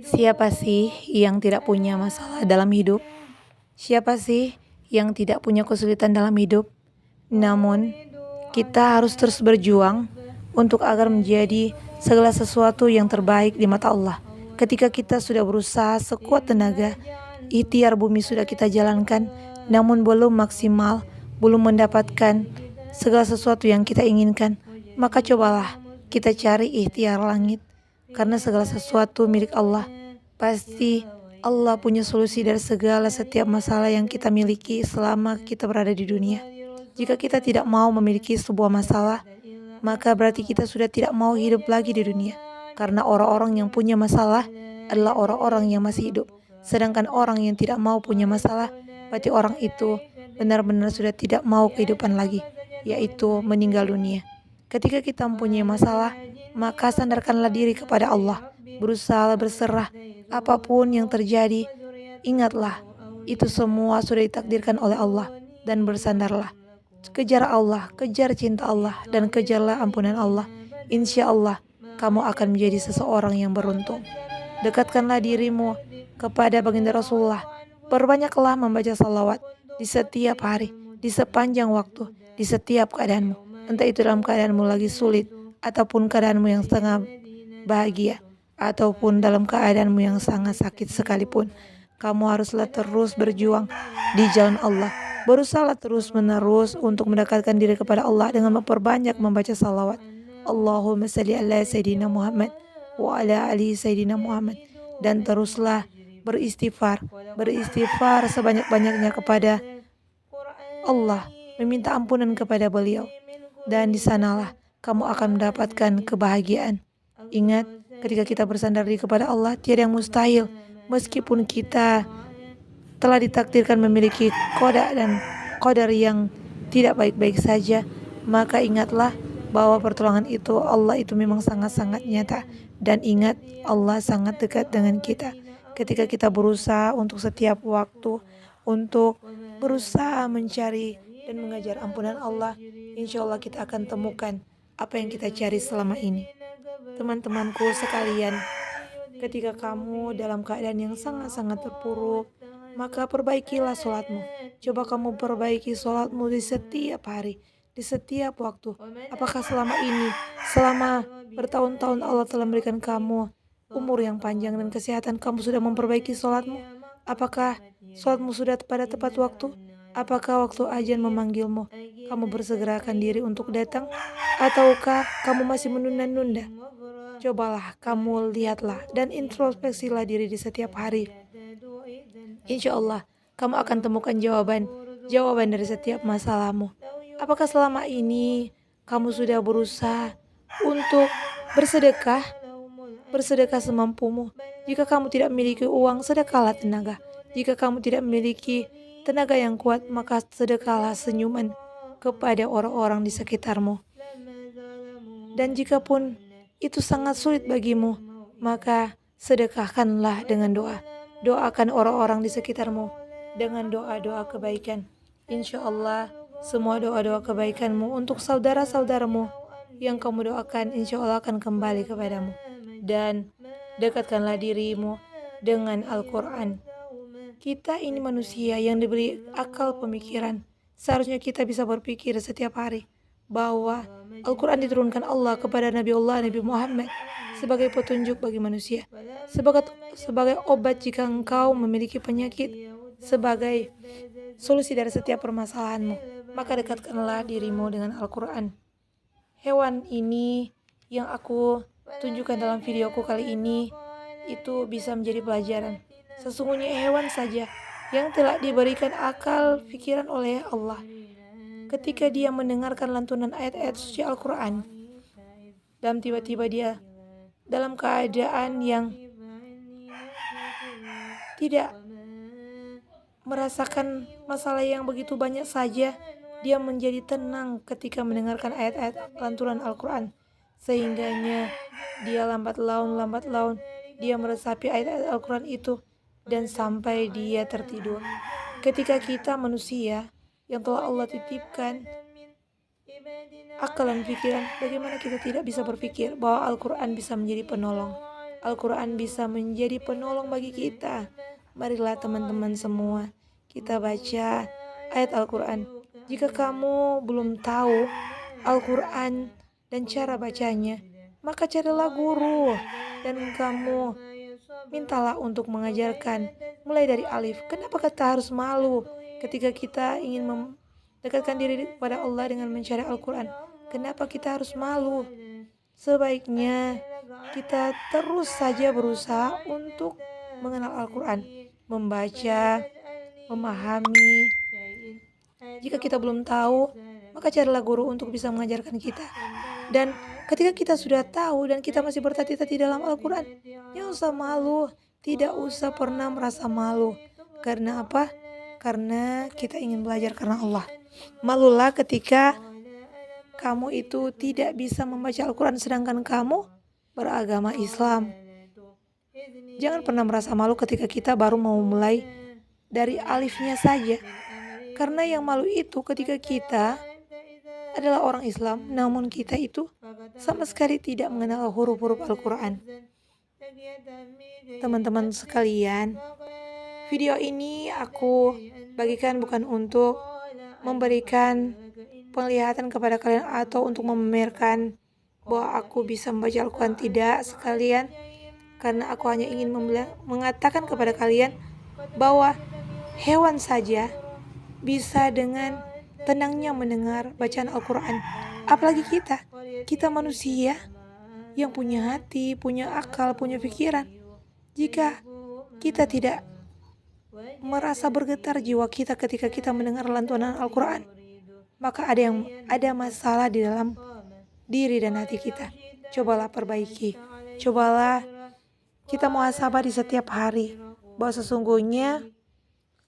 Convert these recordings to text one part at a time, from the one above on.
Siapa sih yang tidak punya masalah dalam hidup? Siapa sih yang tidak punya kesulitan dalam hidup? Namun, kita harus terus berjuang untuk agar menjadi segala sesuatu yang terbaik di mata Allah. Ketika kita sudah berusaha sekuat tenaga, ikhtiar bumi sudah kita jalankan, namun belum maksimal, belum mendapatkan segala sesuatu yang kita inginkan, maka cobalah kita cari ikhtiar langit, karena segala sesuatu milik Allah. Pasti Allah punya solusi dari segala setiap masalah yang kita miliki selama kita berada di dunia. Jika kita tidak mau memiliki sebuah masalah, maka berarti kita sudah tidak mau hidup lagi di dunia. Karena orang-orang yang punya masalah adalah orang-orang yang masih hidup. Sedangkan orang yang tidak mau punya masalah, berarti orang itu benar-benar sudah tidak mau kehidupan lagi, yaitu meninggal dunia. Ketika kita mempunyai masalah, maka sandarkanlah diri kepada Allah. Berusaha berserah apapun yang terjadi. Ingatlah, itu semua sudah ditakdirkan oleh Allah, dan bersandarlah. Kejar Allah, kejar cinta Allah, dan kejarlah ampunan Allah. Insya Allah, kamu akan menjadi seseorang yang beruntung. Dekatkanlah dirimu kepada baginda Rasulullah. Perbanyaklah membaca salawat di setiap hari, di sepanjang waktu, di setiap keadaanmu. Entah itu dalam keadaanmu lagi sulit, ataupun keadaanmu yang sangat bahagia, ataupun dalam keadaanmu yang sangat sakit sekalipun. Kamu haruslah terus berjuang di jalan Allah. Berusaha terus-menerus untuk mendekatkan diri kepada Allah dengan memperbanyak membaca salawat. Allahumma salli ala Sayyidina Muhammad wa ala ali Sayyidina Muhammad. Dan teruslah beristighfar sebanyak-banyaknya kepada Allah, meminta ampunan kepada beliau. Dan di sanalah kamu akan mendapatkan kebahagiaan. Ingat, ketika kita bersandar diri kepada Allah, tiada yang mustahil. Meskipun kita telah ditakdirkan memiliki qada dan qadar yang tidak baik-baik saja, maka ingatlah bahwa pertolongan itu Allah itu memang sangat-sangat nyata. Dan ingat, Allah sangat dekat dengan kita. Ketika kita berusaha untuk setiap waktu, untuk berusaha mencari dan mengajar ampunan Allah, insya Allah kita akan temukan apa yang kita cari selama ini. Teman-temanku sekalian, ketika kamu dalam keadaan yang sangat-sangat terpuruk, maka perbaikilah sholatmu. Coba kamu perbaiki sholatmu di setiap hari, di setiap waktu. Apakah selama bertahun-tahun Allah telah memberikan kamu umur yang panjang dan kesehatan, kamu sudah memperbaiki sholatmu? Apakah sholatmu sudah pada tepat waktu? Apakah waktu azan memanggilmu, kamu bersegerakan diri untuk datang? Ataukah kamu masih menunda-nunda? Cobalah kamu lihatlah dan introspeksilah diri di setiap hari. Insya Allah, kamu akan temukan jawaban dari setiap masalahmu. Apakah selama ini kamu sudah berusaha untuk bersedekah? Bersedekah semampumu. Jika kamu tidak memiliki uang, sedekahlah tenaga. Jika kamu tidak memiliki tenaga yang kuat, maka sedekahlah senyuman kepada orang-orang di sekitarmu. Dan jikapun itu sangat sulit bagimu, maka sedekahkanlah dengan doa. Doakan orang-orang di sekitarmu dengan doa-doa kebaikan. Insya Allah, semua doa-doa kebaikanmu untuk saudara-saudaramu yang kamu doakan, insya Allah akan kembali kepadamu. Dan dekatkanlah dirimu dengan Al-Quran. Kita ini manusia yang diberi akal pemikiran. Seharusnya kita bisa berpikir setiap hari bahwa Al-Quran diturunkan Allah kepada Nabi Muhammad sebagai petunjuk bagi manusia, sebagai obat jika engkau memiliki penyakit, sebagai solusi dari setiap permasalahanmu. Maka dekatkanlah dirimu dengan Al-Quran. Hewan ini yang aku tunjukkan dalam videoku kali ini itu bisa menjadi pelajaran. Sesungguhnya hewan saja yang telah diberikan akal pikiran oleh Allah, ketika dia mendengarkan lantunan ayat-ayat suci Al-Quran, dan tiba-tiba dia dalam keadaan yang tidak merasakan masalah yang begitu banyak saja, dia menjadi tenang ketika mendengarkan ayat-ayat lantunan Al-Quran. Sehingganya dia lambat laun dia meresapi ayat-ayat Al-Quran itu dan sampai dia tertidur. Ketika kita manusia yang telah Allah titipkan akal dan pikiran, bagaimana kita tidak bisa berpikir bahwa Al-Quran bisa menjadi penolong? Al-Quran bisa menjadi penolong bagi kita. Marilah teman-teman semua, kita baca ayat Al-Quran. Jika kamu belum tahu Al-Quran dan cara bacanya, maka carilah guru dan kamu mintalah untuk mengajarkan mulai dari alif. Kenapa kita harus malu ketika kita ingin mendekatkan diri kepada Allah dengan mencari Al-Quran? Kenapa kita harus malu? Sebaiknya kita terus saja berusaha untuk mengenal Al-Quran, membaca, memahami. Jika kita belum tahu, maka carilah guru untuk bisa mengajarkan kita. Dan ketika kita sudah tahu dan kita masih bertati-tati dalam Al-Quran, jangan usah malu, tidak usah pernah merasa malu. Karena apa? Karena kita ingin belajar karena Allah. Malulah ketika kamu itu tidak bisa membaca Al-Quran sedangkan kamu beragama Islam. Jangan pernah merasa malu ketika kita baru mau mulai dari alifnya saja. Karena yang malu itu ketika kita adalah orang Islam, namun kita itu sama sekali tidak mengenal huruf-huruf Al-Quran. Teman-teman sekalian, video ini aku bagikan bukan untuk memberikan penglihatan kepada kalian atau untuk memamerkan bahwa aku bisa membaca Al-Quran, tidak sekalian, karena aku hanya ingin mengatakan kepada kalian bahwa hewan saja bisa dengan tenangnya mendengar bacaan Al-Quran, apalagi kita manusia yang punya hati, punya akal, punya pikiran. Jika kita tidak merasa bergetar jiwa kita ketika kita mendengar lantunan Al-Quran, maka ada masalah di dalam diri dan hati kita. Cobalah perbaiki. Cobalah kita muhasabah di setiap hari bahwa sesungguhnya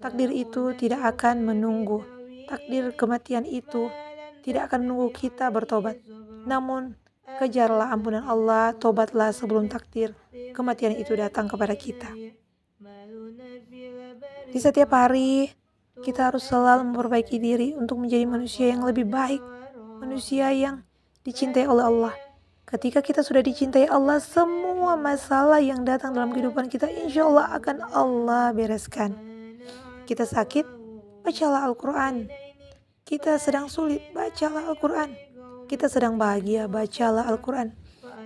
takdir itu tidak akan menunggu. Takdir kematian itu tidak akan menunggu kita bertobat. Namun kejarlah ampunan Allah, tobatlah sebelum takdir kematian itu datang kepada kita. Di setiap hari kita harus selalu memperbaiki diri untuk menjadi manusia yang lebih baik, manusia yang dicintai oleh Allah. Ketika kita sudah dicintai Allah, semua masalah yang datang dalam kehidupan kita insya Allah akan Allah bereskan. Kita sakit, bacalah Al-Quran. Kita sedang sulit, bacalah Al-Quran. Kita sedang bahagia, bacalah Al-Quran.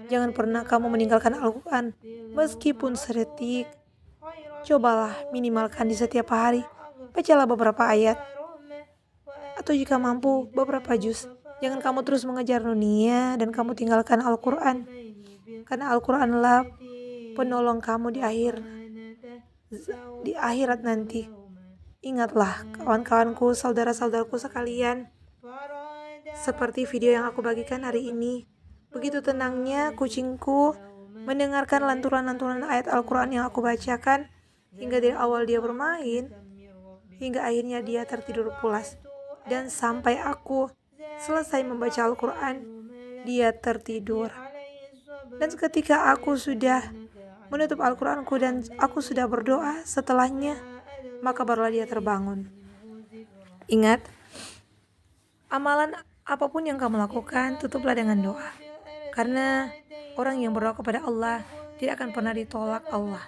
Jangan pernah kamu meninggalkan Al-Quran meskipun sedetik. Cobalah minimalkan di setiap hari, bacalah beberapa ayat, atau jika mampu beberapa juz. Jangan kamu terus mengejar dunia dan kamu tinggalkan Al-Quran, karena Al-Quranlah penolong kamu di akhirat nanti. Ingatlah kawan-kawanku, saudara-saudaraku sekalian, seperti video yang aku bagikan hari ini. Begitu tenangnya kucingku mendengarkan lantunan-lantunan ayat Al-Quran yang aku bacakan, hingga dari awal dia bermain, hingga akhirnya dia tertidur pulas. Dan sampai aku selesai membaca Al-Quran, dia tertidur. Dan ketika aku sudah menutup Al-Quranku dan aku sudah berdoa setelahnya, maka barulah dia terbangun. Ingat, amalan apapun yang kamu lakukan, tutuplah dengan doa. Karena orang yang berdoa kepada Allah tidak akan pernah ditolak Allah.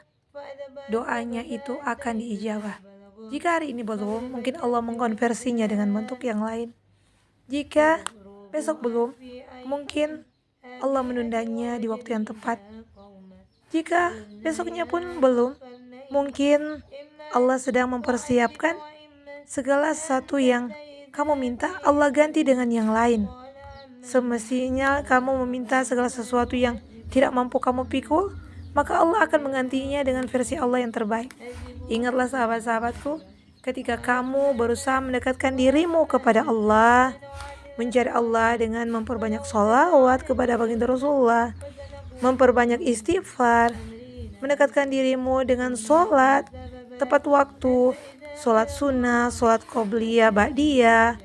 Doanya itu akan diijabah. Jika hari ini belum, mungkin Allah mengkonversinya dengan bentuk yang lain. Jika besok belum, mungkin Allah menundanya di waktu yang tepat. Jika besoknya pun belum, mungkin Allah sedang mempersiapkan segala sesuatu yang kamu minta, Allah ganti dengan yang lain. Semestinya kamu meminta segala sesuatu yang tidak mampu kamu pikul, maka Allah akan menggantinya dengan versi Allah yang terbaik. Ingatlah sahabat-sahabatku, ketika kamu berusaha mendekatkan dirimu kepada Allah, mencari Allah dengan memperbanyak sholawat kepada baginda Rasulullah, memperbanyak istighfar, mendekatkan dirimu dengan sholat tepat waktu, sholat sunnah, sholat qobliyah, ba'diyah,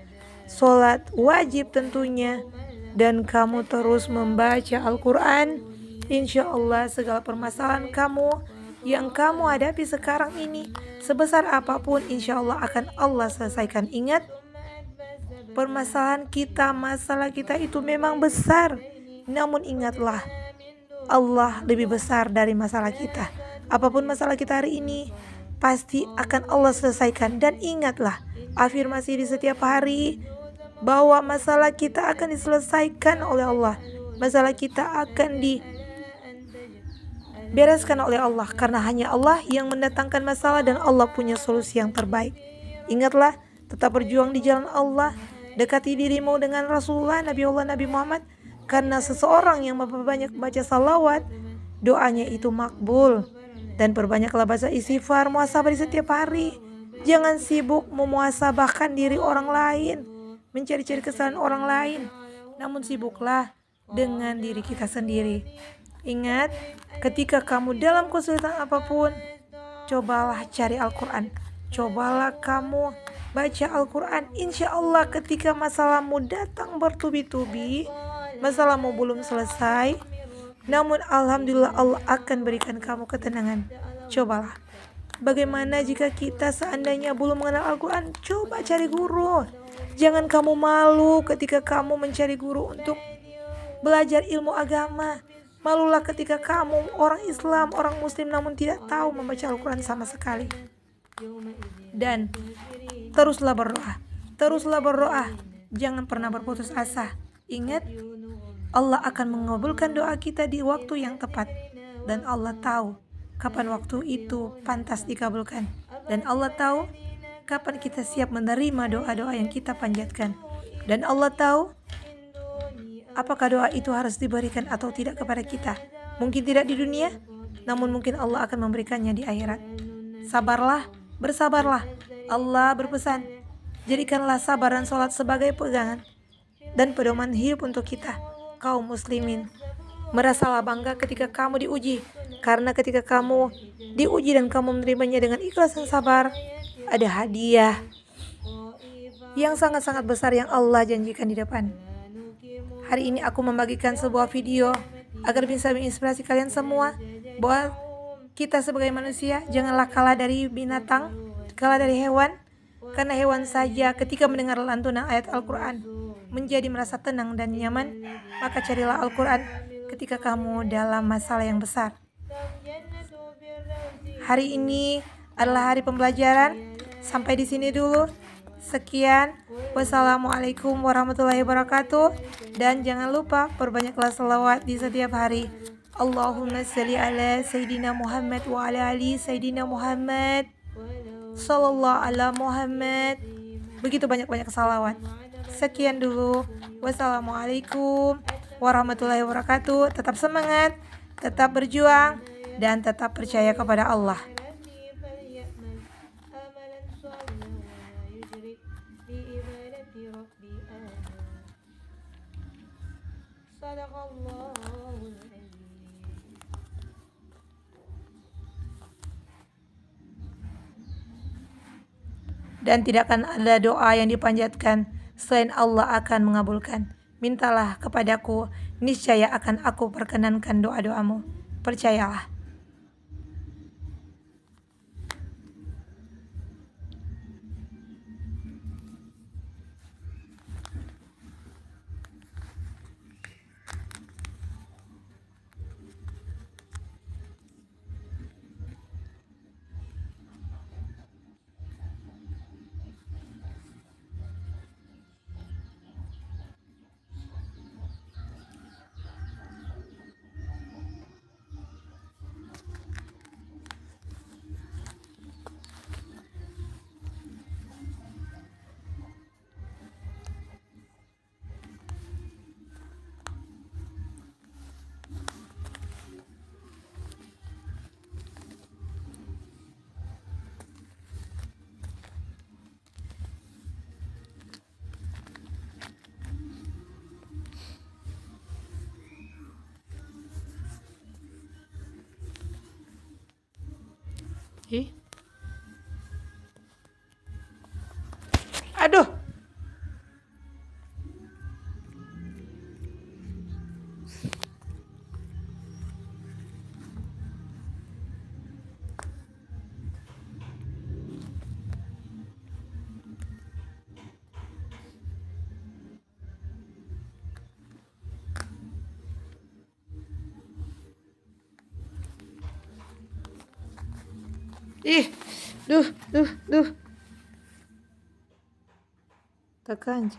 sholat wajib tentunya, dan kamu terus membaca Al-Quran, insya Allah segala permasalahan kamu yang kamu hadapi sekarang ini, sebesar apapun, insya Allah akan Allah selesaikan. Ingat, permasalahan kita, masalah kita itu memang besar, namun ingatlah, Allah lebih besar dari masalah kita. Apapun masalah kita hari ini, pasti akan Allah selesaikan. Dan ingatlah, afirmasi di setiap hari, bahwa masalah kita akan diselesaikan oleh Allah. Masalah kita akan dibereskan oleh Allah. Karena hanya Allah yang mendatangkan masalah dan Allah punya solusi yang terbaik. Ingatlah, tetap berjuang di jalan Allah. Dekati dirimu dengan Rasulullah, Nabi Allah, Nabi Muhammad. Karena seseorang yang banyak baca salawat, doanya itu makbul. Dan perbanyaklah baca istighfar, muhasabah di setiap hari. Jangan sibuk memuhasabahkan diri orang lain, mencari-cari kesalahan orang lain. Namun sibuklah dengan diri kita sendiri. Ingat, ketika kamu dalam kesulitan apapun, cobalah cari Al-Quran. Cobalah kamu baca Al-Quran. Insya Allah ketika masalahmu datang bertubi-tubi, masalahmu belum selesai, namun alhamdulillah Allah akan berikan kamu ketenangan. Cobalah. Bagaimana jika kita seandainya belum mengenal Al-Quran? Coba cari guru. Jangan kamu malu ketika kamu mencari guru untuk belajar ilmu agama. Malulah ketika kamu orang Islam, orang Muslim namun tidak tahu membaca Al-Quran sama sekali. Dan teruslah berdoa. Teruslah berdoa. Jangan pernah berputus asa. Ingat, Allah akan mengabulkan doa kita di waktu yang tepat. Dan Allah tahu kapan waktu itu pantas dikabulkan. Dan Allah tahu kapan kita siap menerima doa-doa yang kita panjatkan. Dan Allah tahu apakah doa itu harus diberikan atau tidak kepada kita. Mungkin tidak di dunia, namun mungkin Allah akan memberikannya di akhirat. Sabarlah, bersabarlah. Allah berpesan, jadikanlah sabar dan sholat sebagai pegangan dan pedoman hidup untuk kita, kaum muslimin. Merasalah bangga ketika kamu diuji, karena ketika kamu diuji dan kamu menerimanya dengan ikhlas dan sabar, ada hadiah yang sangat-sangat besar yang Allah janjikan di depan. Hari ini aku membagikan sebuah video agar bisa menginspirasi kalian semua bahwa kita sebagai manusia janganlah kalah dari binatang, kalah dari hewan. Karena hewan saja ketika mendengar lantunan ayat Al-Quran menjadi merasa tenang dan nyaman, maka carilah Al-Quran ketika kamu dalam masalah yang besar. Hari ini adalah hari pembelajaran. Sampai di sini dulu. Sekian. Wassalamualaikum warahmatullahi wabarakatuh. Dan jangan lupa perbanyaklah selawat di setiap hari. Allahumma salli ala Sayyidina Muhammad wa ala ali Sayyidina Muhammad Sallallahu ala Muhammad. Begitu banyak-banyak salawat. Sekian dulu. Wassalamualaikum warahmatullahi wabarakatuh. Tetap semangat, tetap berjuang, dan tetap percaya kepada Allah. Dan tidak akan ada doa yang dipanjatkan selain Allah akan mengabulkan. Mintalah kepadaku, niscaya akan aku perkenankan doa-doamu. Percayalah. Aduh. Ih, duh. Tekan.